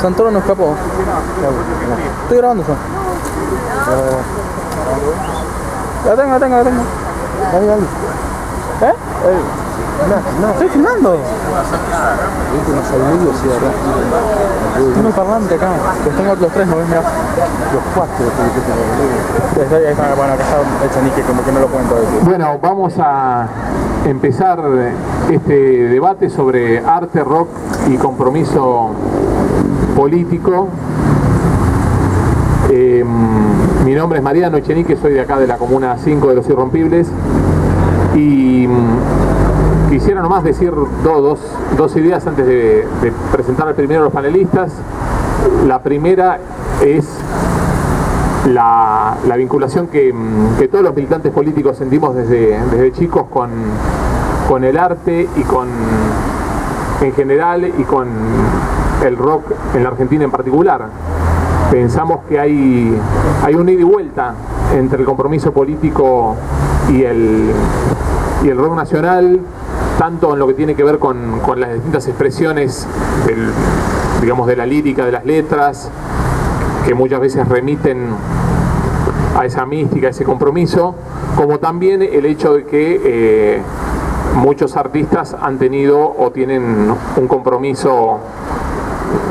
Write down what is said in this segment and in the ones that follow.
Santoro no escapó. Estoy grabando yo. La tengo. Dale. ¿Eh? No, estoy filmando. Tengo el parlante acá. Los tengo los tres, ¿no ves? Mirá. Los cuatro. Bueno, acá está el chanique, como que no lo pueden todo decir. Bueno, vamos a empezar este debate sobre arte, rock y compromiso político. Mi nombre es Mariano Echenique, soy de acá de la Comuna 5 de Los Irrompibles y quisiera nomás decir dos ideas antes de presentar al primero a los panelistas. La primera es la vinculación que todos los militantes políticos sentimos desde chicos con el arte y en general y con el rock en la Argentina en particular. Pensamos que hay un ida y vuelta entre el compromiso político y el rock nacional, tanto en lo que tiene que ver con las distintas expresiones de la lírica, de las letras, que muchas veces remiten a esa mística, a ese compromiso, como también el hecho de que muchos artistas han tenido o tienen un compromiso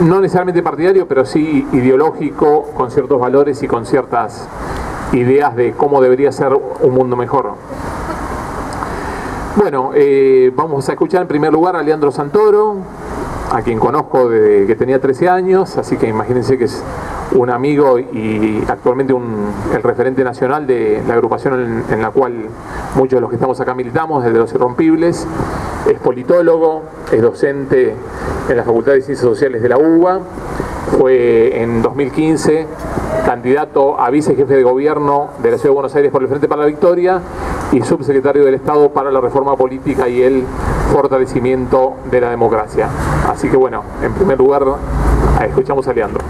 no necesariamente partidario, pero sí ideológico, con ciertos valores y con ciertas ideas de cómo debería ser un mundo mejor. Bueno, vamos a escuchar en primer lugar a Leandro Santoro, a quien conozco desde que tenía 13 años, así que imagínense que es un amigo y actualmente el referente nacional de la agrupación en la cual muchos de los que estamos acá militamos, desde Los Irrompibles. Es politólogo, es docente en la Facultad de Ciencias Sociales de la UBA, fue en 2015 candidato a vicejefe de gobierno de la Ciudad de Buenos Aires por el Frente para la Victoria y subsecretario del Estado para la Reforma Política y el Fortalecimiento de la Democracia. Así que bueno, en primer lugar, escuchamos a Leandro.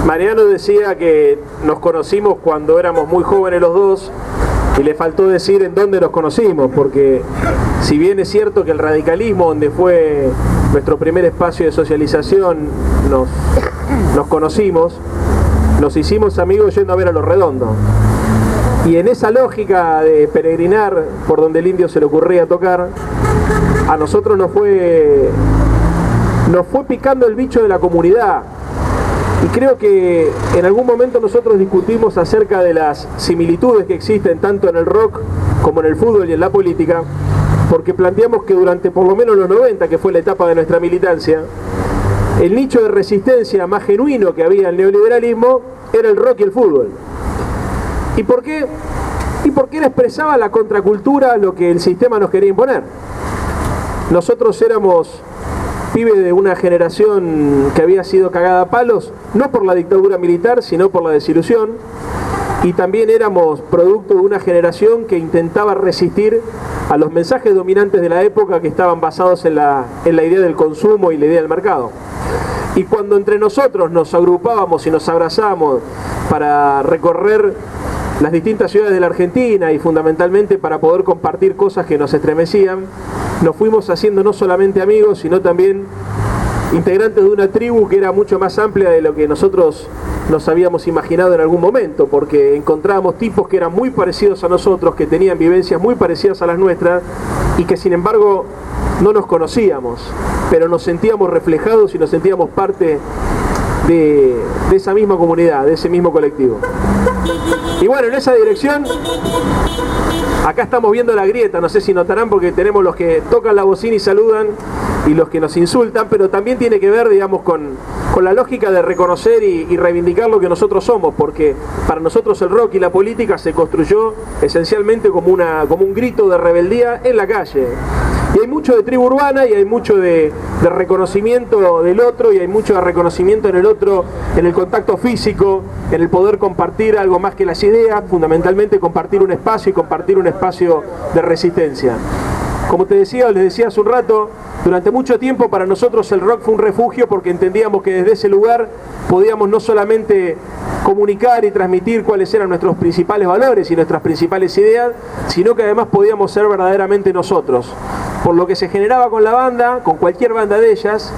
Mariano decía que nos conocimos cuando éramos muy jóvenes los dos y le faltó decir en dónde nos conocimos, porque si bien es cierto que el radicalismo, donde fue nuestro primer espacio de socialización, nos conocimos, nos hicimos amigos yendo a ver a Los Redondos. Y en esa lógica de peregrinar por donde el indio se le ocurría tocar, a nosotros nos fue picando el bicho de la comunidad. Y creo que en algún momento nosotros discutimos acerca de las similitudes que existen tanto en el rock como en el fútbol y en la política, porque planteamos que durante por lo menos los 90, que fue la etapa de nuestra militancia, el nicho de resistencia más genuino que había en el neoliberalismo era el rock y el fútbol. ¿Y por qué? Y porque él expresaba la contracultura, lo que el sistema nos quería imponer. Nosotros éramos pibe de una generación que había sido cagada a palos, no por la dictadura militar, sino por la desilusión, y también éramos producto de una generación que intentaba resistir a los mensajes dominantes de la época que estaban basados en la idea del consumo y la idea del mercado. Y cuando entre nosotros nos agrupábamos y nos abrazábamos para recorrer las distintas ciudades de la Argentina y fundamentalmente para poder compartir cosas que nos estremecían, nos fuimos haciendo no solamente amigos, sino también integrantes de una tribu que era mucho más amplia de lo que nosotros nos habíamos imaginado en algún momento, porque encontrábamos tipos que eran muy parecidos a nosotros, que tenían vivencias muy parecidas a las nuestras y que sin embargo no nos conocíamos, pero nos sentíamos reflejados y nos sentíamos parte de esa misma comunidad, de ese mismo colectivo. Y bueno, en esa dirección, acá estamos viendo la grieta, no sé si notarán porque tenemos los que tocan la bocina y saludan y los que nos insultan, pero también tiene que ver, digamos, con la lógica de reconocer y reivindicar lo que nosotros somos, porque para nosotros el rock y la política se construyó esencialmente como un grito de rebeldía en la calle. Y hay mucho de tribu urbana y hay mucho de reconocimiento del otro y hay mucho de reconocimiento en el otro, en el contacto físico, en el poder compartir algo más que las ideas, fundamentalmente compartir un espacio y compartir un espacio de resistencia. Como te decía, les decía hace un rato, durante mucho tiempo para nosotros el rock fue un refugio porque entendíamos que desde ese lugar podíamos no solamente comunicar y transmitir cuáles eran nuestros principales valores y nuestras principales ideas, sino que además podíamos ser verdaderamente nosotros. Por lo que se generaba con la banda, con cualquier banda de ellas,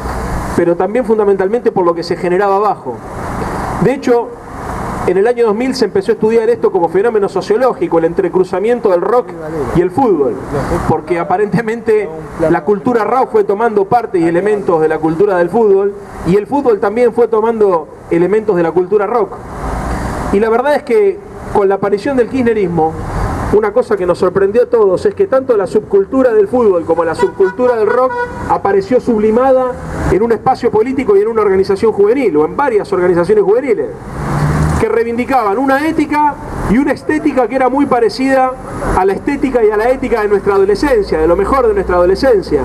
pero también fundamentalmente por lo que se generaba abajo. De hecho, en el año 2000 se empezó a estudiar esto como fenómeno sociológico, el entrecruzamiento del rock y el fútbol, porque aparentemente la cultura rock fue tomando parte y elementos de la cultura del fútbol, y el fútbol también fue tomando elementos de la cultura rock. Y la verdad es que con la aparición del kirchnerismo, una cosa que nos sorprendió a todos es que tanto la subcultura del fútbol como la subcultura del rock apareció sublimada en un espacio político y en una organización juvenil, o en varias organizaciones juveniles, que reivindicaban una ética y una estética que era muy parecida a la estética y a la ética de nuestra adolescencia, de lo mejor de nuestra adolescencia.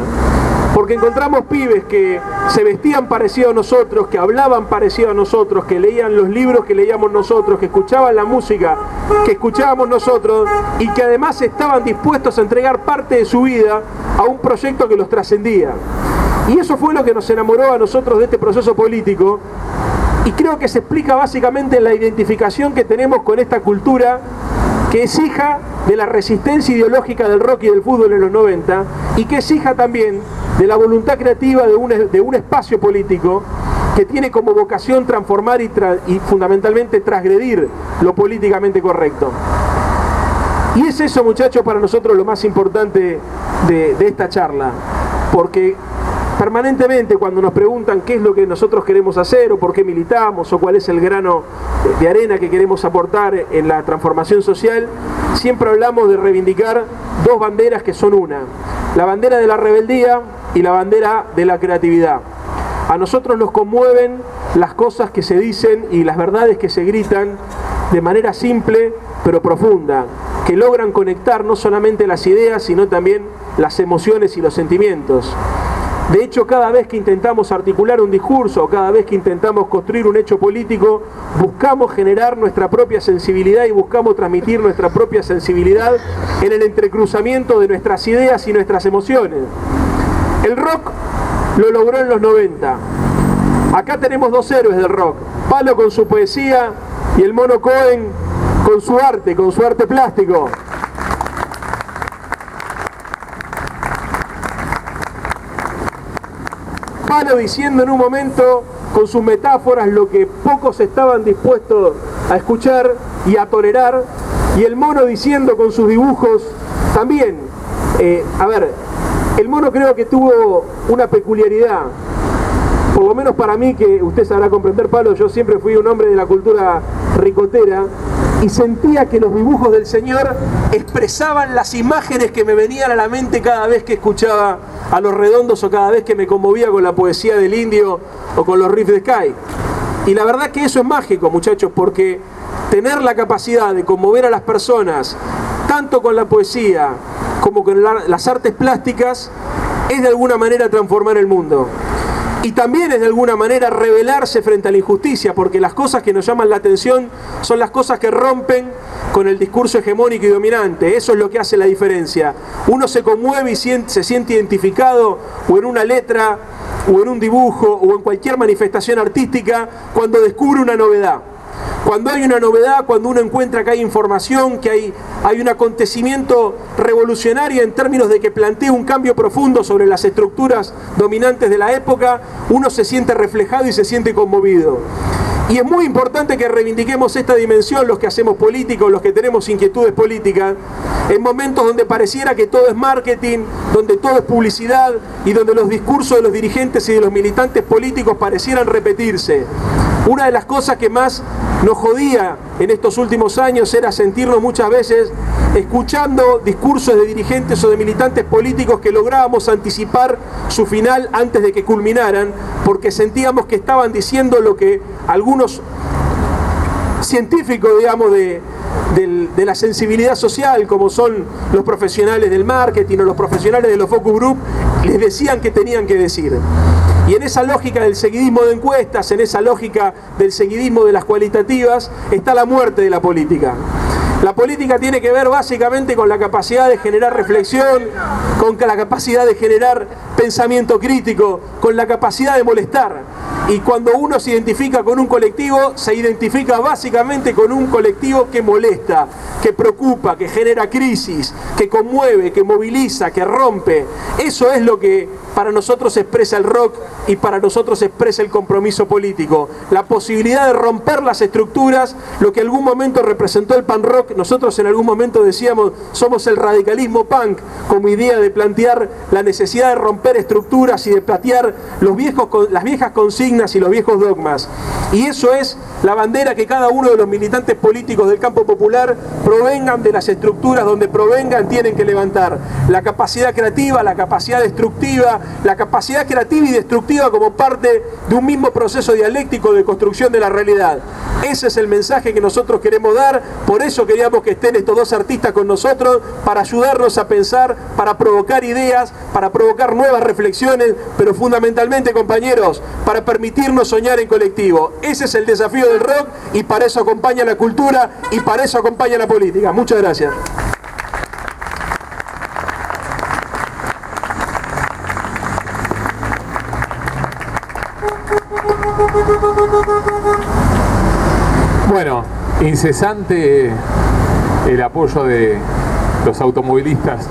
Porque encontramos pibes que se vestían parecido a nosotros, que hablaban parecido a nosotros, que leían los libros que leíamos nosotros, que escuchaban la música que escuchábamos nosotros y que además estaban dispuestos a entregar parte de su vida a un proyecto que los trascendía. Y eso fue lo que nos enamoró a nosotros de este proceso político. Y creo que se explica básicamente en la identificación que tenemos con esta cultura que es hija de la resistencia ideológica del rock y del fútbol en los 90 y que es hija también de la voluntad creativa de un espacio político que tiene como vocación transformar y fundamentalmente transgredir lo políticamente correcto. Y es eso, muchachos, para nosotros lo más importante de esta charla, porque permanentemente cuando nos preguntan qué es lo que nosotros queremos hacer o por qué militamos o cuál es el grano de arena que queremos aportar en la transformación social, siempre hablamos de reivindicar dos banderas que son una: la bandera de la rebeldía y la bandera de la creatividad. A nosotros nos conmueven las cosas que se dicen y las verdades que se gritan de manera simple pero profunda, que logran conectar no solamente las ideas sino también las emociones y los sentimientos. De hecho, cada vez que intentamos articular un discurso o cada vez que intentamos construir un hecho político, buscamos generar nuestra propia sensibilidad y buscamos transmitir nuestra propia sensibilidad en el entrecruzamiento de nuestras ideas y nuestras emociones. El rock lo logró en los 90. Acá tenemos dos héroes del rock: Palo con su poesía y el Mono Cohen con su arte plástico. Palo diciendo en un momento con sus metáforas lo que pocos estaban dispuestos a escuchar y a tolerar, y el Mono diciendo con sus dibujos también. El Mono creo que tuvo una peculiaridad, por lo menos para mí, que usted sabrá comprender, Palo. Yo siempre fui un hombre de la cultura ricotera y sentía que los dibujos del señor expresaban las imágenes que me venían a la mente cada vez que escuchaba a Los Redondos o cada vez que me conmovía con la poesía del Indio o con los riffs de Sky. Y la verdad que eso es mágico, muchachos, porque tener la capacidad de conmover a las personas tanto con la poesía como con las artes plásticas es de alguna manera transformar el mundo. Y también es de alguna manera rebelarse frente a la injusticia, porque las cosas que nos llaman la atención son las cosas que rompen con el discurso hegemónico y dominante. Eso es lo que hace la diferencia. Uno se conmueve y se siente identificado o en una letra, o en un dibujo, o en cualquier manifestación artística cuando descubre una novedad. Cuando hay una novedad, cuando uno encuentra que hay información, que hay un acontecimiento revolucionario en términos de que plantea un cambio profundo sobre las estructuras dominantes de la época, uno se siente reflejado y se siente conmovido. Y es muy importante que reivindiquemos esta dimensión los que hacemos política, los que tenemos inquietudes políticas, en momentos donde pareciera que todo es marketing, donde todo es publicidad y donde los discursos de los dirigentes y de los militantes políticos parecieran repetirse. Una de las cosas que más nos jodía en estos últimos años era sentirnos muchas veces escuchando discursos de dirigentes o de militantes políticos que lográbamos anticipar su final antes de que culminaran, porque sentíamos que estaban diciendo lo que algunos científicos, digamos, de la sensibilidad social, como son los profesionales del marketing o los profesionales de los focus group, les decían que tenían que decir. Y en esa lógica del seguidismo de encuestas, en esa lógica del seguidismo de las cualitativas, está la muerte de la política. La política tiene que ver básicamente con la capacidad de generar reflexión, con la capacidad de generar pensamiento crítico, con la capacidad de molestar. Y cuando uno se identifica con un colectivo, se identifica básicamente con un colectivo que molesta, que preocupa, que genera crisis, que conmueve, que moviliza, que rompe. Eso es lo que para nosotros expresa el rock y para nosotros expresa el compromiso político. La posibilidad de romper las estructuras, lo que en algún momento representó el punk rock. Nosotros en algún momento decíamos, somos el radicalismo punk, como idea de plantear la necesidad de romper estructuras y de plantear las viejas consignas y los viejos dogmas. Y eso es la bandera que cada uno de los militantes políticos del campo popular, provengan de las estructuras donde provengan, tienen que levantar. La capacidad creativa, la capacidad destructiva, la capacidad creativa y destructiva como parte de un mismo proceso dialéctico de construcción de la realidad. Ese es el mensaje que nosotros queremos dar, por eso queríamos que estén estos dos artistas con nosotros, para ayudarnos a pensar, para provocar ideas, para provocar nuevas reflexiones, pero fundamentalmente, compañeros, para permitirnos soñar en colectivo. Ese es el desafío del rock y para eso acompaña la cultura y para eso acompaña la política. Muchas gracias. Bueno, incesante el apoyo de los automovilistas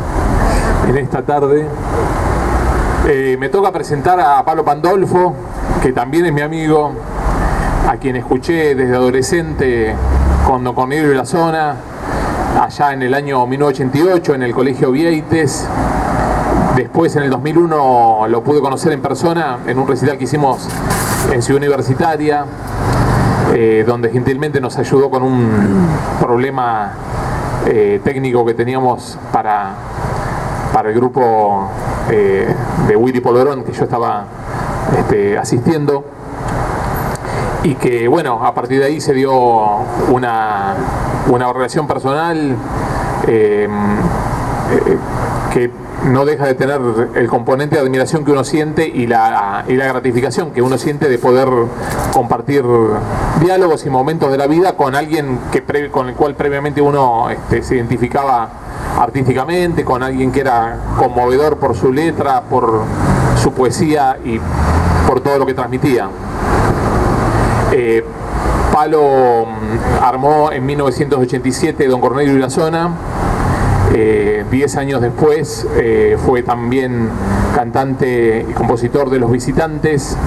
en esta tarde. Me toca presentar a Palo Pandolfo, que también es mi amigo, a quien escuché desde adolescente con Don Cornelio y la Zona, allá en el año 1988 en el Colegio Vieites. Después, en el 2001, lo pude conocer en persona en un recital que hicimos en Ciudad Universitaria, donde gentilmente nos ayudó con un problema técnico que teníamos para el grupo de Willy Polvorón, que yo estaba asistiendo, y que, bueno, a partir de ahí se dio una relación personal que no deja de tener el componente de admiración que uno siente y la gratificación que uno siente de poder compartir diálogos y momentos de la vida con alguien con el cual previamente uno se identificaba artísticamente, con alguien que era conmovedor por su letra, por su poesía y por todo lo que transmitía. Palo armó en 1987 Don Cornelio y la Zona. 10 años después fue también cantante y compositor de Los Visitantes.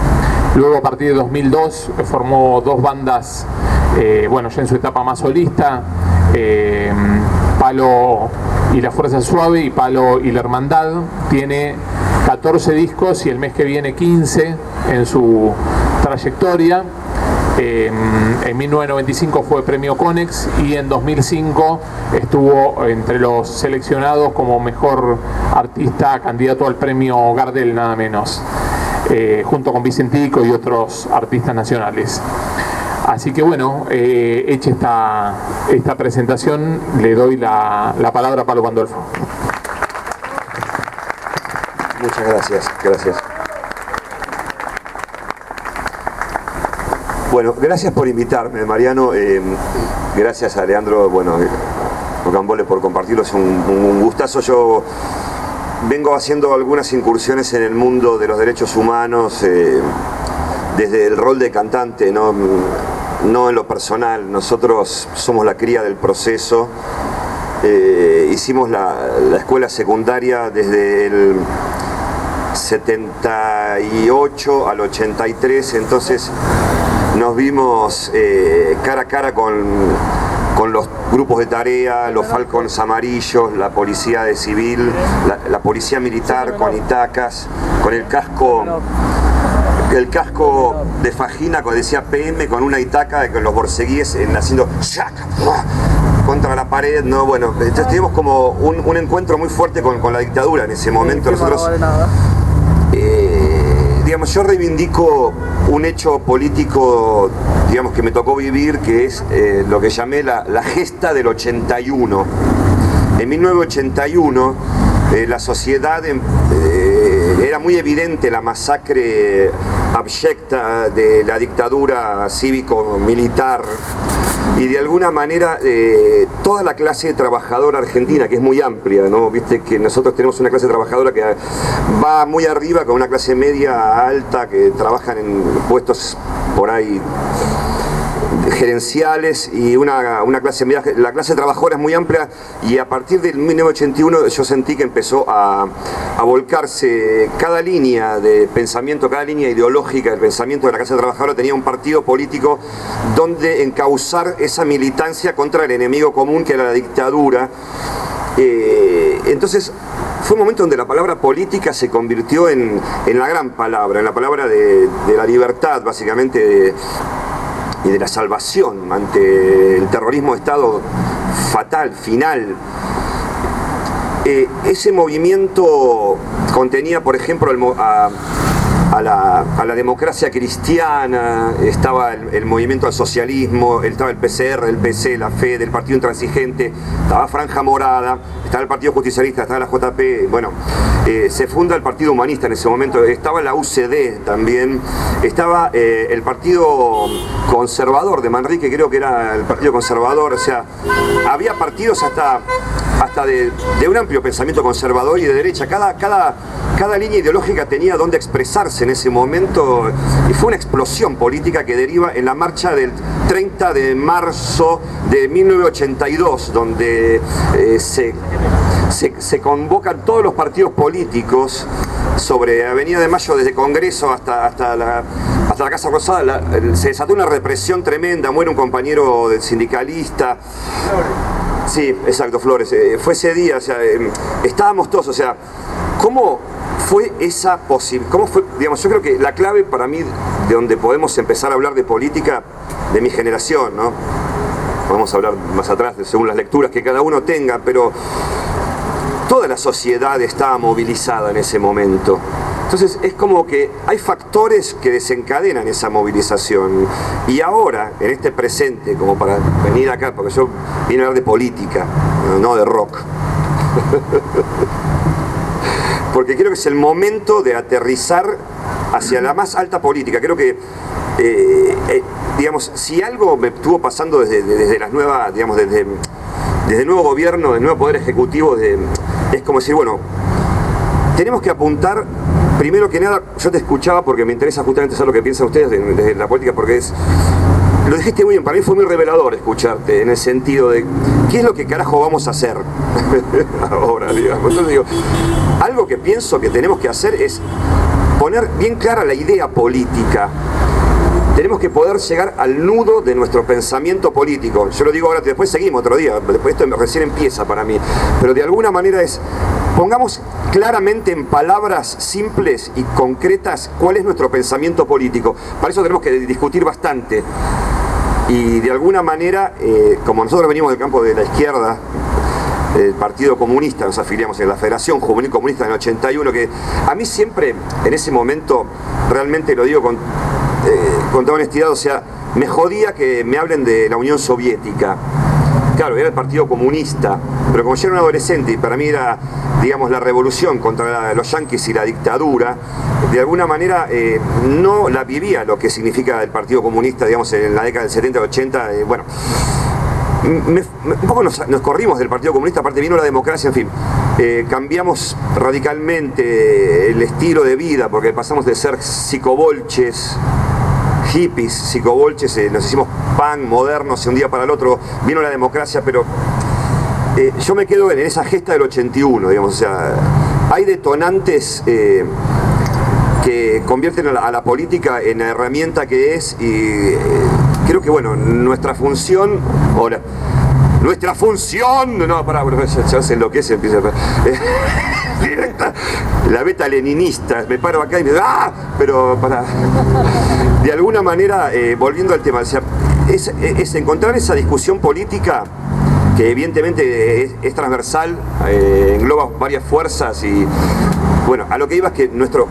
Luego, a partir de 2002, formó dos bandas, bueno, ya en su etapa más solista, Palo y la Fuerza Suave y Palo y la Hermandad. Tiene 14 discos y el mes que viene 15 en su trayectoria. En 1995 fue premio Conex y en 2005 estuvo entre los seleccionados como mejor artista candidato al premio Gardel, nada menos, junto con Vicentico y otros artistas nacionales. Así que, bueno, hecha esta presentación, le doy la palabra a Palo Pandolfo. Muchas gracias, gracias. Bueno, gracias por invitarme, Mariano. Gracias a Leandro, bueno, Rocambole, por compartirlo. Es un gustazo. Yo vengo haciendo algunas incursiones en el mundo de los derechos humanos desde el rol de cantante, no en lo personal. Nosotros somos la cría del proceso. Hicimos la escuela secundaria desde el 78 al 83, entonces nos vimos cara a cara con los grupos de tarea, los Falcons amarillos, la policía de civil, la policía militar con itacas, con el casco de fajina, como decía PM, con una itaca, con los borceguíes haciendo contra la pared, ¿no? Bueno, entonces tuvimos como un encuentro muy fuerte con la dictadura en ese momento. Nosotros, digamos, yo reivindico un hecho político, digamos, que me tocó vivir, que es lo que llamé la gesta del 81. En 1981 la sociedad era muy evidente la masacre abyecta de la dictadura cívico-militar y de alguna manera toda la clase trabajadora argentina, que es muy amplia, ¿no? Viste que nosotros tenemos una clase trabajadora que va muy arriba con una clase media alta que trabajan en puestos por ahí gerenciales, y una clase media. La clase trabajadora es muy amplia, y a partir del 1981 yo sentí que empezó a volcarse cada línea de pensamiento, cada línea ideológica del pensamiento de la clase trabajadora tenía un partido político donde encauzar esa militancia contra el enemigo común, que era la dictadura. Entonces fue un momento donde la palabra política se convirtió en la gran palabra, en la palabra de la libertad, básicamente, y de la salvación ante el terrorismo de Estado fatal, final. Ese movimiento contenía, por ejemplo, a la democracia cristiana, estaba el movimiento al socialismo, estaba el PCR, el PC, la FE, del Partido Intransigente, estaba Franja Morada, estaba el Partido Justicialista, estaba la JP, bueno, se funda el Partido Humanista en ese momento, estaba la UCD también, estaba el Partido Conservador de Manrique, creo que era el Partido Conservador, o sea, había partidos hasta de un amplio pensamiento conservador y de derecha. Cada línea ideológica tenía donde expresarse en ese momento, y fue una explosión política que deriva en la marcha del 30 de marzo de 1982, donde se convocan todos los partidos políticos sobre Avenida de Mayo, desde Congreso hasta la Casa Rosada. Se desató una represión tremenda, muere un compañero del sindicalista. Sí, exacto, Flores. Fue ese día, o sea, estábamos todos, o sea, ¿cómo fue esa posibilidad? ¿Cómo fue, digamos, yo creo que la clave para mí de donde podemos empezar a hablar de política de mi generación, ¿no? Vamos a hablar más atrás según las lecturas que cada uno tenga, pero toda la sociedad estaba movilizada en ese momento. Entonces es como que hay factores que desencadenan esa movilización, y ahora, en este presente, como para venir acá, porque yo vine a hablar de política, no de rock, porque creo que es el momento de aterrizar hacia la más alta política. Creo que, digamos, si algo me estuvo pasando desde las nuevas, digamos, desde el nuevo gobierno, del nuevo poder ejecutivo, es como decir, bueno, tenemos que apuntar. Primero que nada, yo te escuchaba porque me interesa justamente saber lo que piensan ustedes desde la política, porque lo dijiste muy bien, para mí fue muy revelador escucharte, en el sentido de ¿qué es lo que carajo vamos a hacer ahora, digamos? Entonces digo, algo que pienso que tenemos que hacer es poner bien clara la idea política. Tenemos que poder llegar al nudo de nuestro pensamiento político. Yo lo digo ahora, después seguimos otro día, después esto recién empieza para mí, pero de alguna manera pongamos claramente en palabras simples y concretas cuál es nuestro pensamiento político. Para eso tenemos que discutir bastante. Y de alguna manera, como nosotros venimos del campo de la izquierda, el Partido Comunista, nos afiliamos en la Federación Juvenil Comunista en el 81, que a mí siempre, en ese momento, realmente lo digo con toda honestidad, o sea, me jodía que me hablen de la Unión Soviética. Claro, era el Partido Comunista, pero como yo era un adolescente y para mí era, digamos, la revolución contra los yanquis y la dictadura, de alguna manera no la vivía lo que significa el Partido Comunista, digamos, en la década del 70, 80, bueno. Un poco nos corrimos del Partido Comunista, aparte vino la democracia, en fin, cambiamos radicalmente el estilo de vida, porque pasamos de ser psicobolches, hippies, psicobolches, nos hicimos pan modernos de un día para el otro, vino la democracia, pero yo me quedo en esa gesta del 81, digamos, o sea, hay detonantes que convierten a la política en la herramienta que es, y creo que, bueno, nuestra función, ahora, nuestra función, no, pará, ya se enloquece, empieza a... directa, la beta leninista, me paro acá y me pero para, de alguna manera, volviendo al tema, o sea, es encontrar esa discusión política que evidentemente es transversal, engloba varias fuerzas, y bueno, a lo que iba es que nuestro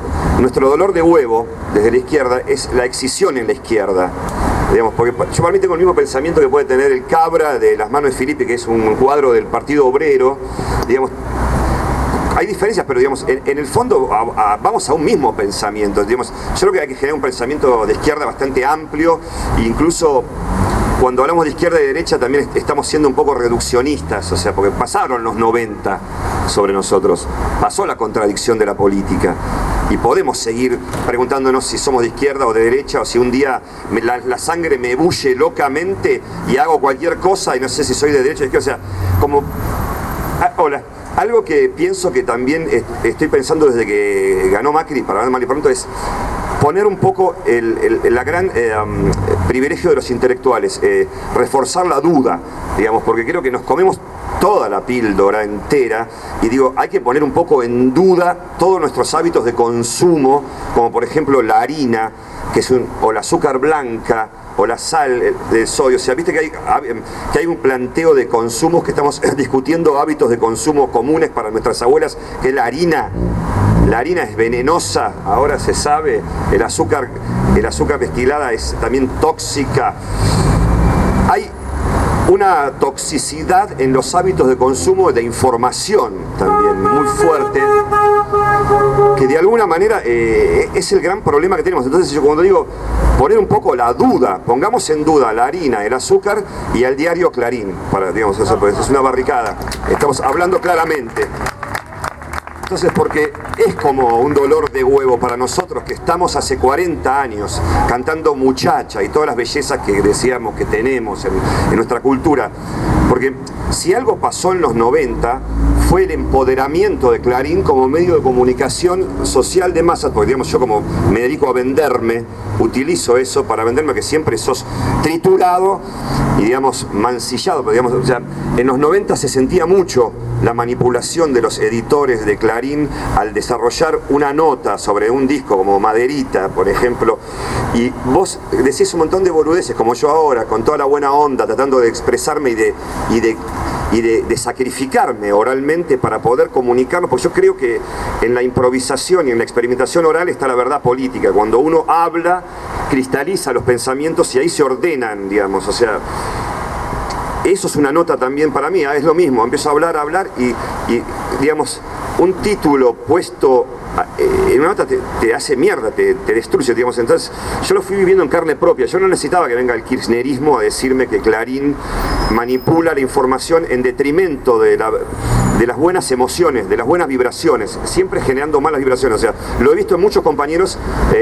dolor de huevo desde la izquierda es la excisión en la izquierda. Digamos, porque yo para mí tengo el mismo pensamiento que puede tener el Cabra de Las manos de Filipe, que es un cuadro del Partido Obrero, digamos. Hay diferencias, pero digamos, en el fondo vamos a un mismo pensamiento. Digamos, yo creo que hay que generar un pensamiento de izquierda bastante amplio, e incluso cuando hablamos de izquierda y derecha también estamos siendo un poco reduccionistas, o sea, porque pasaron los 90 sobre nosotros, pasó la contradicción de la política y podemos seguir preguntándonos si somos de izquierda o de derecha, o si un día la sangre me bulle locamente y hago cualquier cosa y no sé si soy de derecha o de izquierda, o sea, como... hola. Algo que pienso que también estoy pensando desde que ganó Macri, para hablar mal y pronto, es poner un poco la gran privilegio de los intelectuales, reforzar la duda, digamos, porque creo que nos comemos toda la píldora entera y digo, hay que poner un poco en duda todos nuestros hábitos de consumo, como por ejemplo la harina, que es o el azúcar blanca, o la sal de sodio. O sea, viste que hay un planteo de consumos, que estamos discutiendo hábitos de consumo comunes para nuestras abuelas, que es la harina. La harina es venenosa, ahora se sabe, el azúcar destilada es también tóxica. Hay una toxicidad en los hábitos de consumo de información también muy fuerte, que de alguna manera es el gran problema que tenemos. Entonces yo cuando digo poner un poco la duda, pongamos en duda la harina, el azúcar y el diario Clarín, para, digamos, eso, pues, es una barricada, estamos hablando claramente. Entonces, porque es como un dolor de huevo para nosotros que estamos hace 40 años cantando Muchacha y todas las bellezas que decíamos que tenemos en nuestra cultura. Porque si algo pasó en los 90 fue el empoderamiento de Clarín como medio de comunicación social de masas, porque digamos, yo como me dedico a venderme, utilizo eso para venderme, que siempre sos triturado y digamos mancillado, pero digamos, o sea, en los 90 se sentía mucho la manipulación de los editores de Clarín al desarrollar una nota sobre un disco como Maderita, por ejemplo, y vos decís un montón de boludeces, como yo ahora, con toda la buena onda, tratando de expresarme y de sacrificarme oralmente para poder comunicarlo, porque yo creo que en la improvisación y en la experimentación oral está la verdad política. Cuando uno habla, cristaliza los pensamientos y ahí se ordenan, digamos, o sea... Eso es una nota también para mí, es lo mismo, empiezo a hablar y digamos, un título puesto en una nota te hace mierda, te destruye, digamos. Entonces yo lo fui viviendo en carne propia. Yo no necesitaba que venga el kirchnerismo a decirme que Clarín manipula la información en detrimento de las buenas emociones, de las buenas vibraciones, siempre generando malas vibraciones. O sea, lo he visto en muchos compañeros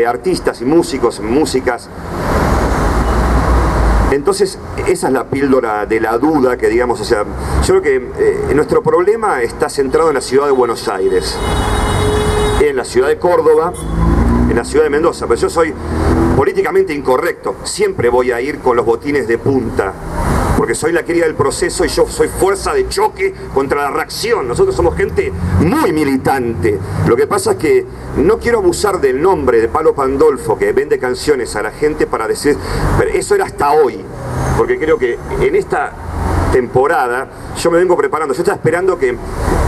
artistas y músicos, músicas. Entonces, esa es la píldora de la duda que, digamos, o sea, yo creo que nuestro problema está centrado en la ciudad de Buenos Aires, en la ciudad de Córdoba, en la ciudad de Mendoza, pero yo soy políticamente incorrecto, siempre voy a ir con los botines de punta, porque soy la cría del proceso y yo soy fuerza de choque contra la reacción. Nosotros somos gente muy militante. Lo que pasa es que no quiero abusar del nombre de Palo Pandolfo, que vende canciones a la gente para decir, pero eso era hasta hoy, porque creo que en esta temporada yo me vengo preparando. Yo estaba esperando que...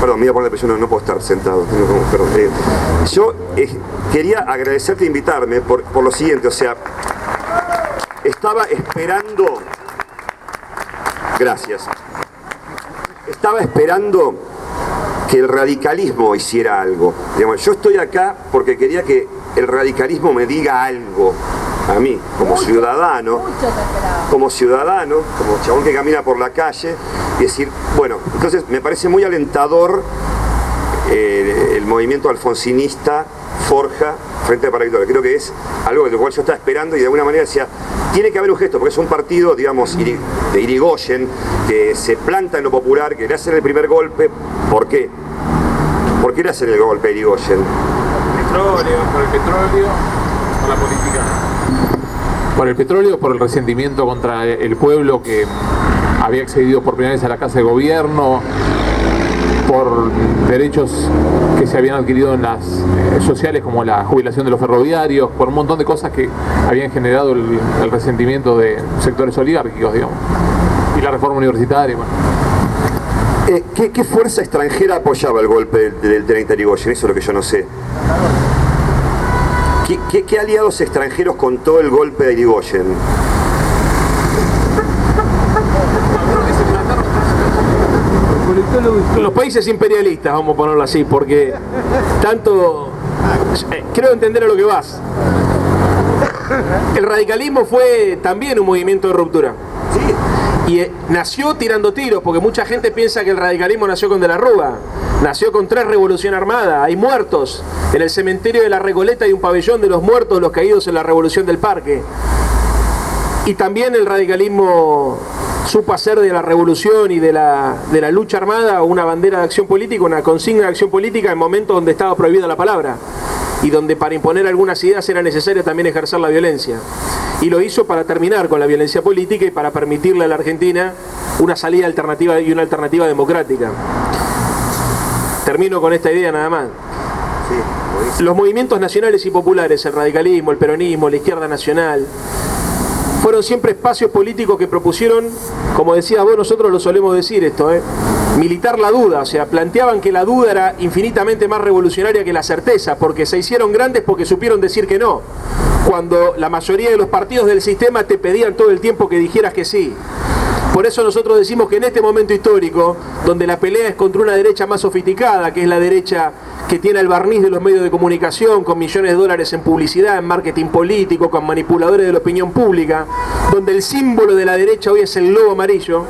Perdón, me voy a poner de presión, no puedo estar sentado. Perdón. Yo quería agradecerte e invitarme por lo siguiente, o sea, estaba esperando... Gracias. Estaba esperando que el radicalismo hiciera algo. Digamos, yo estoy acá porque quería que el radicalismo me diga algo a mí, como ciudadano, como chabón que camina por la calle, y decir, bueno, entonces me parece muy alentador el movimiento alfonsinista Forja frente a Paravictoria. Creo que es algo de lo cual yo estaba esperando y de alguna manera decía, tiene que haber un gesto, porque es un partido, digamos, de Irigoyen, que se planta en lo popular, que le hacen el primer golpe. ¿Por qué? ¿Por qué le hacen el golpe a Irigoyen? Por el petróleo, por la política. Por el petróleo, por el resentimiento contra el pueblo que había accedido por primera vez a la Casa de Gobierno, por derechos que se habían adquirido en las sociales, como la jubilación de los ferroviarios, por un montón de cosas que habían generado el resentimiento de sectores oligárquicos, digamos, y la reforma universitaria. Bueno. ¿Qué fuerza extranjera apoyaba el golpe del 30 Irigoyen? Eso es lo que yo no sé. ¿Qué aliados extranjeros contó el golpe de Irigoyen? Los países imperialistas, vamos a ponerlo así, porque tanto... creo entender a lo que vas. El radicalismo fue también un movimiento de ruptura. Sí, Y nació tirando tiros, porque mucha gente piensa que el radicalismo nació con De la Rúa. Nació con 3 revoluciones armadas, hay muertos. En el cementerio de la Recoleta hay un pabellón de los muertos, los caídos en la Revolución del Parque. Y también el radicalismo supo hacer de la revolución y de la lucha armada una bandera de acción política, una consigna de acción política en momentos donde estaba prohibida la palabra y donde para imponer algunas ideas era necesario también ejercer la violencia. Y lo hizo para terminar con la violencia política y para permitirle a la Argentina una salida alternativa y una alternativa democrática. Termino con esta idea nada más. Los movimientos nacionales y populares, el radicalismo, el peronismo, la izquierda nacional, fueron siempre espacios políticos que propusieron, como decías vos, nosotros lo solemos decir esto, militar la duda, o sea, planteaban que la duda era infinitamente más revolucionaria que la certeza, porque se hicieron grandes porque supieron decir que no, cuando la mayoría de los partidos del sistema te pedían todo el tiempo que dijeras que sí. Por eso nosotros decimos que en este momento histórico, donde la pelea es contra una derecha más sofisticada, que es la derecha que tiene el barniz de los medios de comunicación, con millones de dólares en publicidad, en marketing político, con manipuladores de la opinión pública, donde el símbolo de la derecha hoy es el lobo amarillo,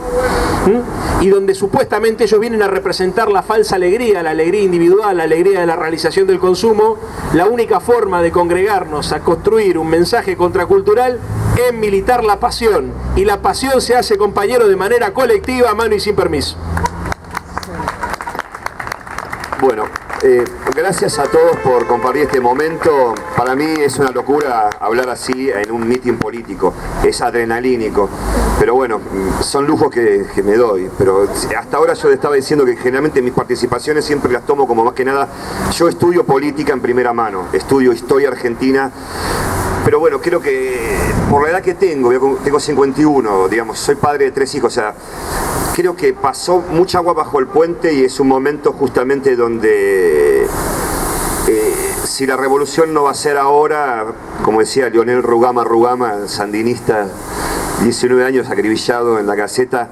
y donde supuestamente ellos vienen a representar la falsa alegría, la alegría individual, la alegría de la realización del consumo, la única forma de congregarnos a construir un mensaje contracultural es militar la pasión, y la pasión se hace, compañero, de manera colectiva, a mano y sin permiso. Bueno, gracias a todos por compartir este momento. Para mí es una locura hablar así en un mitin político, es adrenalínico, pero bueno, son lujos que me doy. Pero hasta ahora yo le estaba diciendo que generalmente mis participaciones siempre las tomo como más que nada, yo estudio política en primera mano, estudio historia argentina. Pero bueno, creo que por la edad que tengo 51, digamos, soy padre de 3 hijos, o sea, creo que pasó mucha agua bajo el puente y es un momento justamente donde si la revolución no va a ser ahora, como decía Leonel Rugama, sandinista, 19 años acribillado en la Gaceta,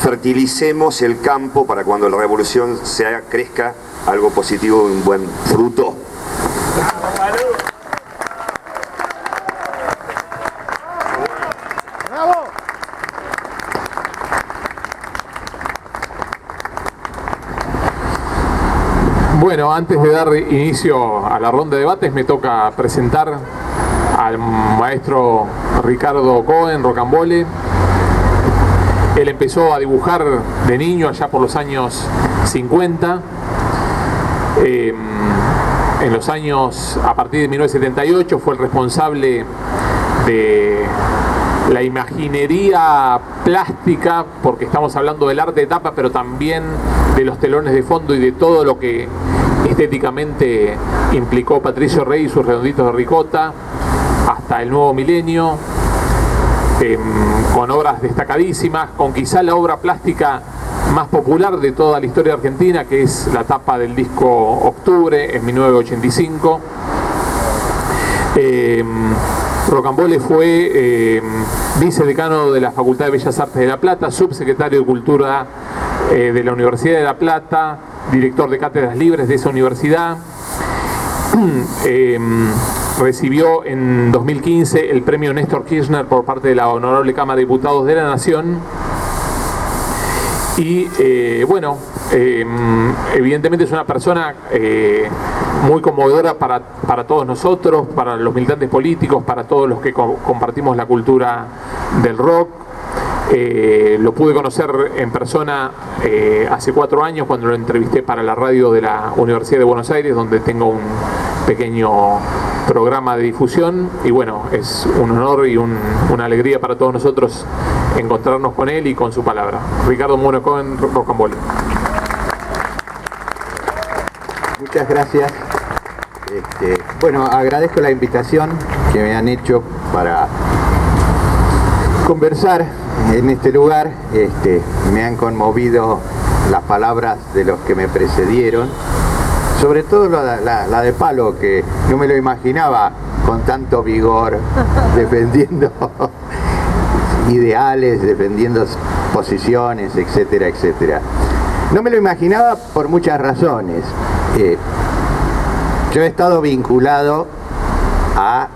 fertilicemos el campo para cuando la revolución crezca algo positivo, un buen fruto. Bueno, antes de dar inicio a la ronda de debates, me toca presentar al maestro Ricardo Cohen, Rocambole. Él empezó a dibujar de niño allá por los años 50. En los años, a partir de 1978, fue el responsable de la imaginería plástica, porque estamos hablando del arte de tapa, pero también de los telones de fondo y de todo lo que estéticamente implicó Patricio Rey y sus redonditos de ricota, hasta el nuevo milenio, con obras destacadísimas, con quizá la obra plástica más popular de toda la historia argentina, que es la tapa del disco Octubre en 1985. Rocambole fue vicedecano de la Facultad de Bellas Artes de La Plata, subsecretario de Cultura de la Universidad de La Plata, director de cátedras libres de esa universidad. Recibió en 2015 el premio Néstor Kirchner por parte de la Honorable Cámara de Diputados de la Nación. Y bueno, evidentemente es una persona muy conmovedora para todos nosotros, para los militantes políticos, para todos los que compartimos la cultura del rock. Lo pude conocer en persona hace 4 años cuando lo entrevisté para la radio de la Universidad de Buenos Aires, donde tengo un pequeño programa de difusión, y bueno, es un honor y una alegría para todos nosotros encontrarnos con él y con su palabra. Ricardo Mono Cohen, Rocambole. Muchas gracias. Bueno, agradezco la invitación que me han hecho para conversar en este lugar. Me han conmovido las palabras de los que me precedieron, sobre todo la de Palo, que no me lo imaginaba con tanto vigor, defendiendo ideales, defendiendo posiciones, etcétera, etcétera. No me lo imaginaba por muchas razones. Yo he estado vinculado a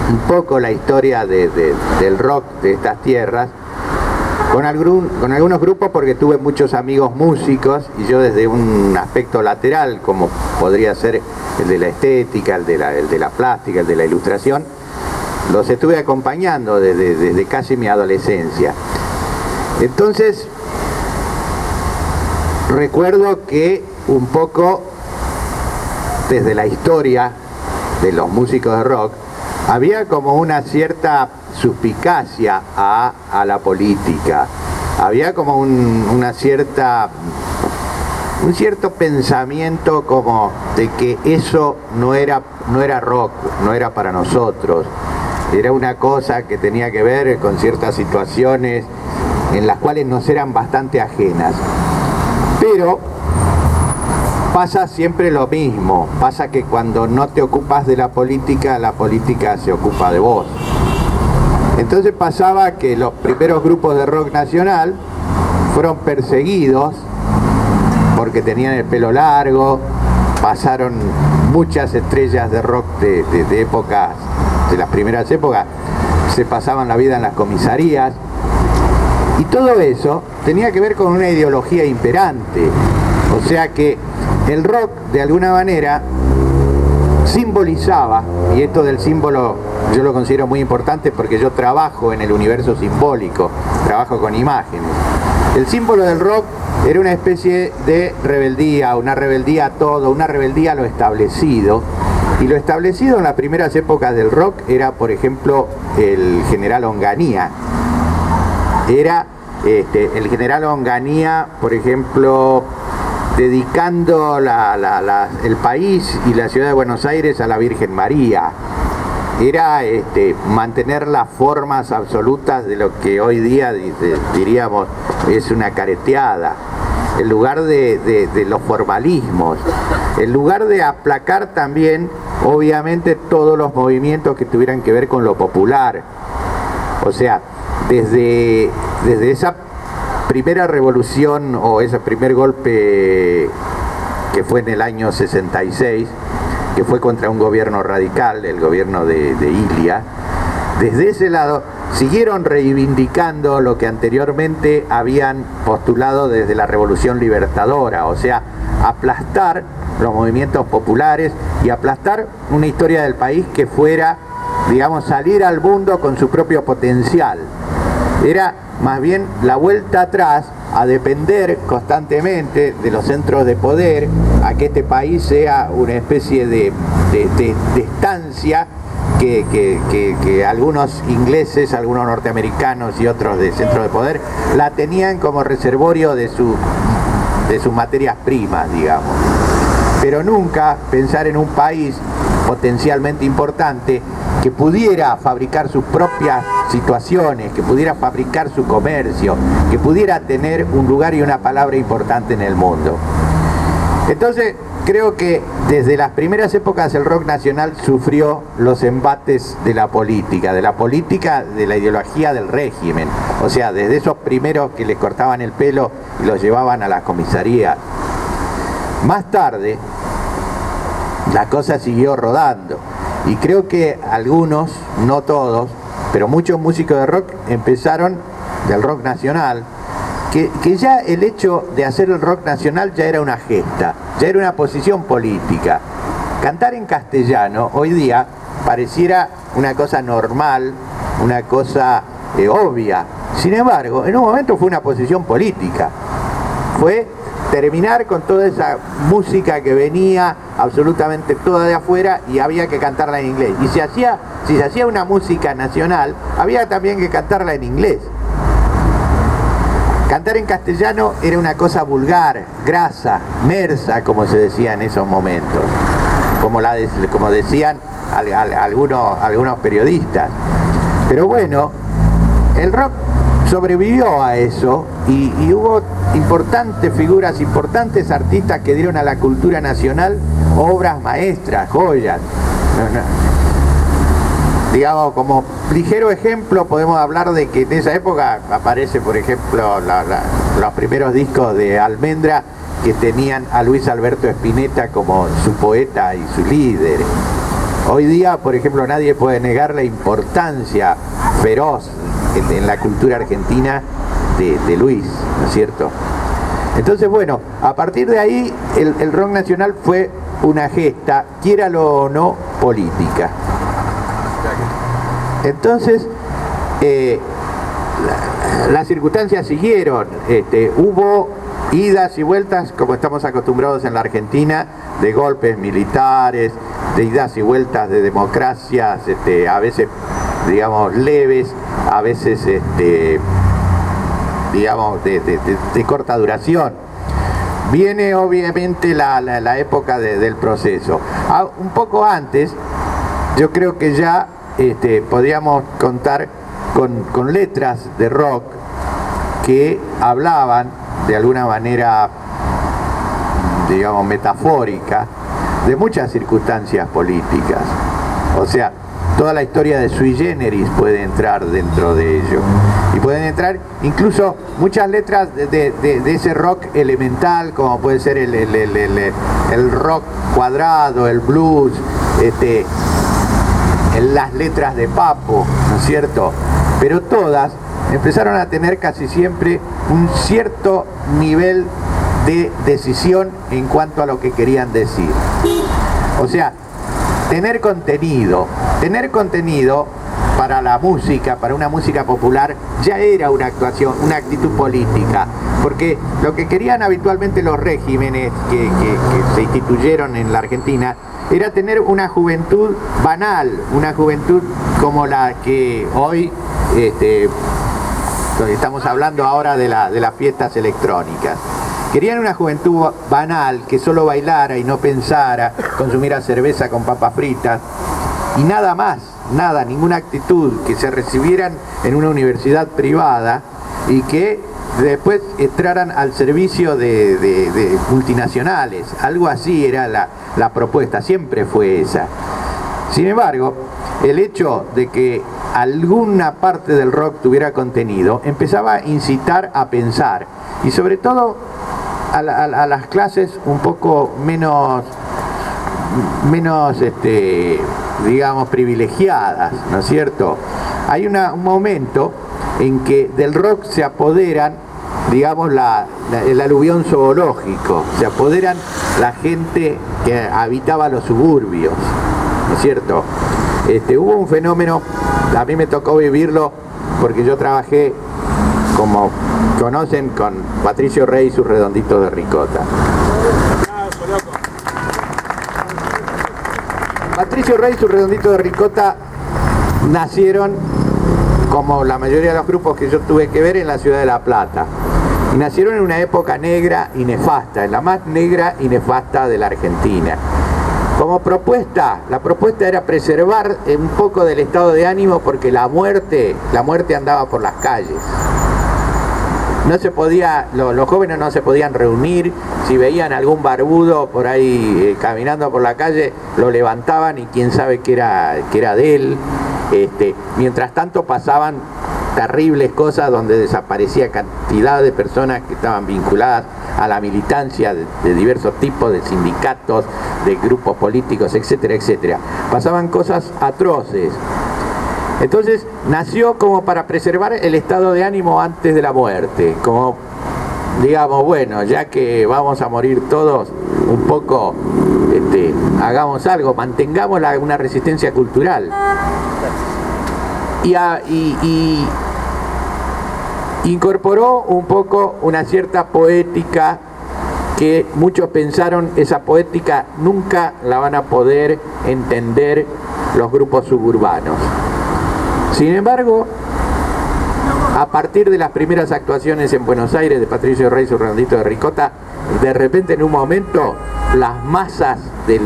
un poco la historia del rock de estas tierras con algunos grupos porque tuve muchos amigos músicos y yo desde un aspecto lateral, como podría ser el de la estética, el de la plástica, el de la ilustración, los estuve acompañando desde casi mi adolescencia. Entonces, recuerdo que un poco desde la historia de los músicos de rock había como una cierta suspicacia a la política, había como un cierto pensamiento como de que eso no era rock, no era para nosotros, era una cosa que tenía que ver con ciertas situaciones en las cuales nos eran bastante ajenas. Pero pasa siempre lo mismo, pasa que cuando no te ocupas de la política se ocupa de vos. Entonces pasaba que los primeros grupos de rock nacional fueron perseguidos porque tenían el pelo largo, pasaron muchas estrellas de rock de épocas, de las primeras épocas, se pasaban la vida en las comisarías, y todo eso tenía que ver con una ideología imperante. O sea que el rock, de alguna manera, simbolizaba, y esto del símbolo yo lo considero muy importante porque yo trabajo en el universo simbólico, trabajo con imágenes. El símbolo del rock era una especie de rebeldía, una rebeldía a todo, una rebeldía a lo establecido. Y lo establecido en las primeras épocas del rock era, por ejemplo, el general Onganía. Era el general Onganía, por ejemplo, dedicando el país y la ciudad de Buenos Aires a la Virgen María. Era mantener las formas absolutas de lo que hoy día diríamos es una careteada, en lugar de los formalismos, en lugar de aplacar también, obviamente, todos los movimientos que tuvieran que ver con lo popular. O sea, desde esa primera revolución o ese primer golpe que fue en el año 66, que fue contra un gobierno radical, el gobierno de Ilia, desde ese lado siguieron reivindicando lo que anteriormente habían postulado desde la Revolución Libertadora, o sea, aplastar los movimientos populares y aplastar una historia del país que fuera, digamos, salir al mundo con su propio potencial. Era más bien la vuelta atrás a depender constantemente de los centros de poder, a que este país sea una especie de estancia que algunos ingleses, algunos norteamericanos y otros de centros de poder la tenían como reservorio de sus materias primas, digamos. Pero nunca pensar en un país potencialmente importante que pudiera fabricar sus propias situaciones, que pudiera fabricar su comercio, que pudiera tener un lugar y una palabra importante en el mundo. Entonces, creo que desde las primeras épocas el rock nacional sufrió los embates de la política, de la ideología del régimen. O sea, desde esos primeros que les cortaban el pelo y los llevaban a la comisaría. Más tarde, la cosa siguió rodando. Y creo que algunos, no todos, pero muchos músicos de rock empezaron del rock nacional, que ya el hecho de hacer el rock nacional ya era una gesta, ya era una posición política. Cantar en castellano hoy día pareciera una cosa normal, una cosa obvia. Sin embargo, en un momento fue una posición política. Fue terminar con toda esa música que venía absolutamente toda de afuera y había que cantarla en inglés. Y si se hacía una música nacional, había también que cantarla en inglés. Cantar en castellano era una cosa vulgar, grasa, mersa, como se decía en esos momentos, como decían algunos periodistas. Pero bueno, el rock sobrevivió a eso y hubo importantes figuras, importantes artistas que dieron a la cultura nacional obras maestras, joyas. Digamos, como ligero ejemplo podemos hablar de que en esa época aparece, por ejemplo, los primeros discos de Almendra, que tenían a Luis Alberto Spinetta como su poeta y su líder. Hoy día, por ejemplo, nadie puede negar la importancia feroz en la cultura argentina de Luis, ¿no es cierto? Entonces, bueno, a partir de ahí el rock nacional fue una gesta, quiéralo o no, política. Entonces, las circunstancias siguieron, hubo idas y vueltas, como estamos acostumbrados en la Argentina, de golpes militares, de idas y vueltas de democracias, a veces, digamos, leves, a veces, digamos, de corta duración. Viene obviamente la época del proceso. Un poco antes, yo creo que ya podíamos contar con letras de rock que hablaban de alguna manera, digamos, metafórica, de muchas circunstancias políticas. O sea, toda la historia de Sui Generis puede entrar dentro de ello. Y pueden entrar incluso muchas letras de ese rock elemental, como puede ser el rock cuadrado, el blues, las letras de Papo, ¿no es cierto? Pero todas empezaron a tener casi siempre un cierto nivel de decisión en cuanto a lo que querían decir. O sea, tener contenido para la música, para una música popular, ya era una actuación, una actitud política, porque lo que querían habitualmente los regímenes que se instituyeron en la Argentina era tener una juventud banal, una juventud como la que hoy estamos hablando ahora de las fiestas electrónicas. Querían una juventud banal, que solo bailara y no pensara, consumiera cerveza con papas fritas y nada más, nada, ninguna actitud, que se recibieran en una universidad privada y que después entraran al servicio de multinacionales. Algo así era la propuesta, siempre fue esa. Sin embargo, el hecho de que alguna parte del rock tuviera contenido empezaba a incitar a pensar, y sobre todo a las clases un poco menos digamos, privilegiadas, ¿no es cierto? Hay un momento en que del rock se apoderan, digamos, el aluvión zoológico, se apoderan la gente que habitaba los suburbios, ¿no es cierto? Hubo un fenómeno, a mí me tocó vivirlo porque yo trabajé, como conocen, con Patricio Rey y sus redonditos de ricota. Patricio Rey y sus redonditos de ricota nacieron, como la mayoría de los grupos que yo tuve que ver, en la ciudad de La Plata. Y nacieron en una época negra y nefasta, en la más negra y nefasta de la Argentina. Como propuesta, la propuesta era preservar un poco del estado de ánimo, porque la muerte andaba por las calles. No se podía, los jóvenes no se podían reunir, si veían algún barbudo por ahí caminando por la calle, lo levantaban y quién sabe qué era de él. Mientras tanto pasaban terribles cosas donde desaparecía cantidad de personas que estaban vinculadas a la militancia de diversos tipos, de sindicatos, de grupos políticos, etcétera, etcétera. Pasaban cosas atroces. Entonces nació como para preservar el estado de ánimo antes de la muerte, como, digamos, bueno, ya que vamos a morir todos, un poco hagamos algo, mantengamos una resistencia cultural. Y incorporó un poco una cierta poética que muchos pensaron, esa poética nunca la van a poder entender los grupos suburbanos. Sin embargo, a partir de las primeras actuaciones en Buenos Aires de Patricio Rey y su redondito de ricota, de repente en un momento las masas del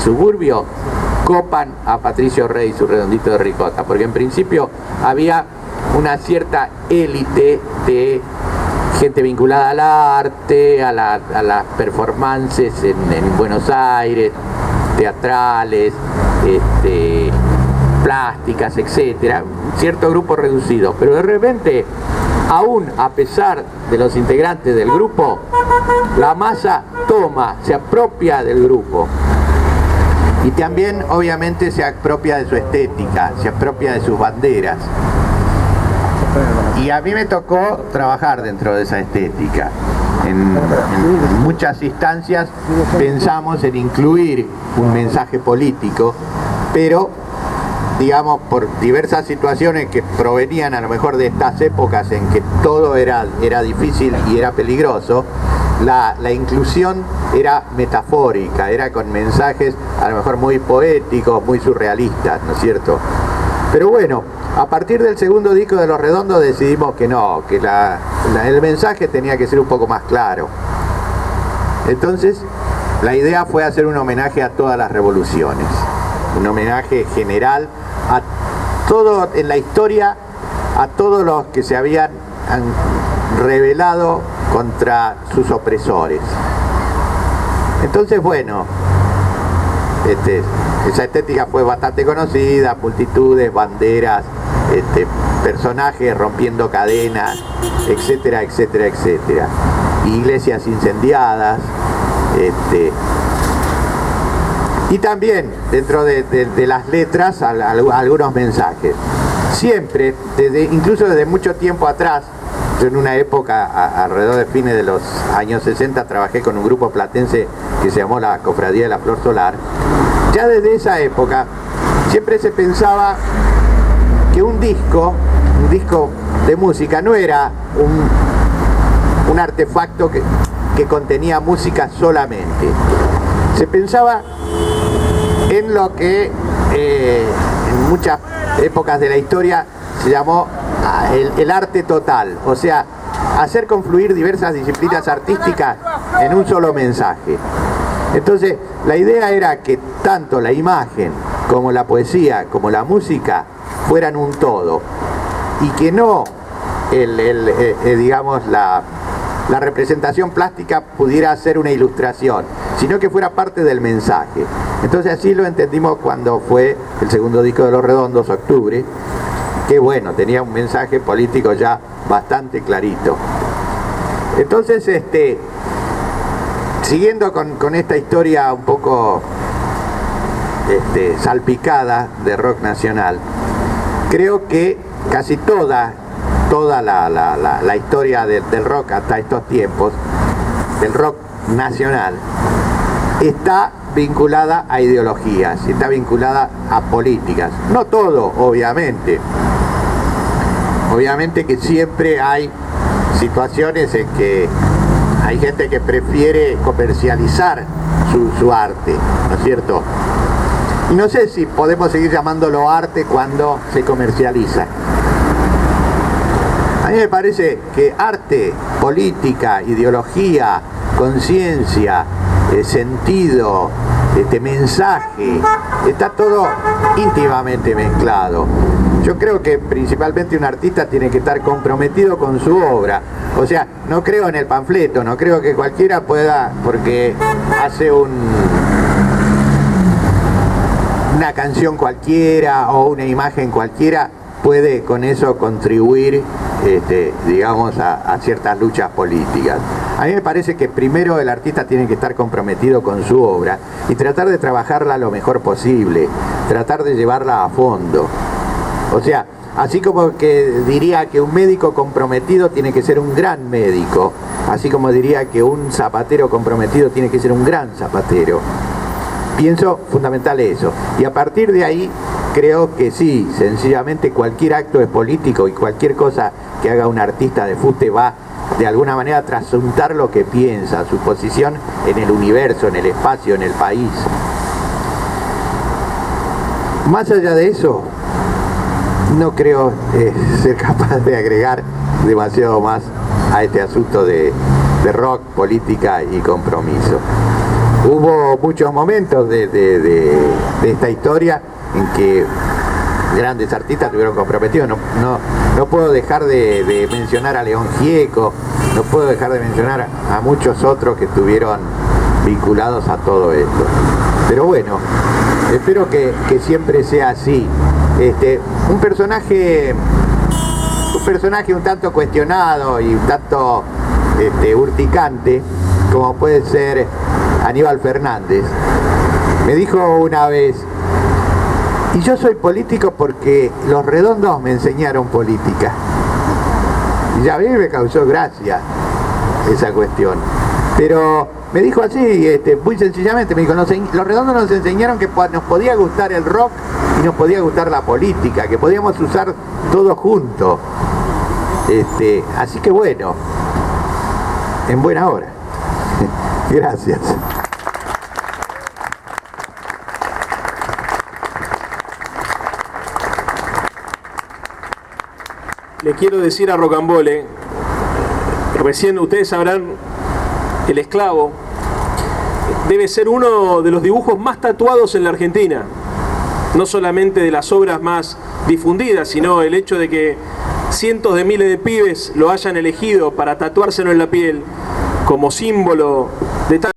suburbio copan a Patricio Rey y su redondito de ricota, porque en principio había una cierta élite de gente vinculada al arte, a las performances en Buenos Aires, teatrales, plásticas, etcétera, un cierto grupo reducido, pero de repente, aún a pesar de los integrantes del grupo, la masa se apropia del grupo. Y también, obviamente, se apropia de su estética, se apropia de sus banderas. Y a mí me tocó trabajar dentro de esa estética. En muchas instancias pensamos en incluir un mensaje político, pero digamos por diversas situaciones que provenían a lo mejor de estas épocas en que todo era difícil y era peligroso, la inclusión era metafórica, era con mensajes a lo mejor muy poéticos, muy surrealistas, ¿no es cierto? Pero bueno, a partir del segundo disco de Los Redondos decidimos que no, que el mensaje tenía que ser un poco más claro. Entonces, la idea fue hacer un homenaje a todas las revoluciones, un homenaje general a todo en la historia, a todos los que se habían rebelado contra sus opresores. Entonces, bueno, esa estética fue bastante conocida, multitudes, banderas, personajes rompiendo cadenas, etcétera, etcétera, etcétera. Iglesias incendiadas, y también dentro de las letras algunos mensajes. Siempre, incluso desde mucho tiempo atrás, yo en una época, alrededor de fines de los años 60, trabajé con un grupo platense que se llamó la Cofradía de la Flor Solar. Ya desde esa época, siempre se pensaba que un disco de música no era un artefacto que contenía música solamente. Se pensaba en lo que en muchas épocas de la historia se llamó el arte total, o sea, hacer confluir diversas disciplinas artísticas en un solo mensaje. Entonces, la idea era que tanto la imagen como la poesía como la música fueran un todo y que no digamos la representación plástica pudiera ser una ilustración, sino que fuera parte del mensaje. Entonces así lo entendimos cuando fue el segundo disco de Los Redondos, Octubre, que bueno, tenía un mensaje político ya bastante clarito. Entonces, siguiendo con esta historia un poco salpicada de rock nacional, creo que casi toda la historia del rock hasta estos tiempos, del rock nacional, está vinculada a ideologías, está vinculada a políticas. No todo, obviamente. Obviamente que siempre hay situaciones en que hay gente que prefiere comercializar su arte, ¿no es cierto? Y no sé si podemos seguir llamándolo arte cuando se comercializa. A mí me parece que arte, política, ideología, conciencia, sentido, mensaje, está todo íntimamente mezclado. Yo creo que principalmente un artista tiene que estar comprometido con su obra. O sea, no creo en el panfleto, no creo que cualquiera pueda, porque hace una canción cualquiera o una imagen cualquiera, puede con eso contribuir, digamos, a ciertas luchas políticas. A mí me parece que primero el artista tiene que estar comprometido con su obra y tratar de trabajarla lo mejor posible, tratar de llevarla a fondo. O sea, así como que diría que un médico comprometido tiene que ser un gran médico, así como diría que un zapatero comprometido tiene que ser un gran zapatero. Pienso fundamental eso. Y a partir de ahí creo que sí, sencillamente cualquier acto es político y cualquier cosa que haga un artista de fuste va de alguna manera a trasuntar lo que piensa, su posición en el universo, en el espacio, en el país. Más allá de eso, no creo ser capaz de agregar demasiado más a este asunto de rock, política y compromiso. Hubo muchos momentos de esta historia en que grandes artistas estuvieron comprometidos. No puedo dejar de mencionar a León Gieco, no puedo dejar de mencionar a muchos otros que estuvieron vinculados a todo esto. Pero bueno, espero que siempre sea así. Un personaje un tanto cuestionado y un tanto urticante, como puede ser Aníbal Fernández, me dijo una vez: y yo soy político porque Los Redondos me enseñaron política. Y ya a mí me causó gracia esa cuestión. Pero me dijo así, muy sencillamente, me dijo, los redondos nos enseñaron que nos podía gustar el rock y nos podía gustar la política, que podíamos usar todo junto. Así que bueno, en buena hora. Gracias. Le quiero decir a Rocambole, recién ustedes sabrán, El Esclavo debe ser uno de los dibujos más tatuados en la Argentina. No solamente de las obras más difundidas, sino el hecho de que cientos de miles de pibes lo hayan elegido para tatuárselo en la piel como símbolo de tal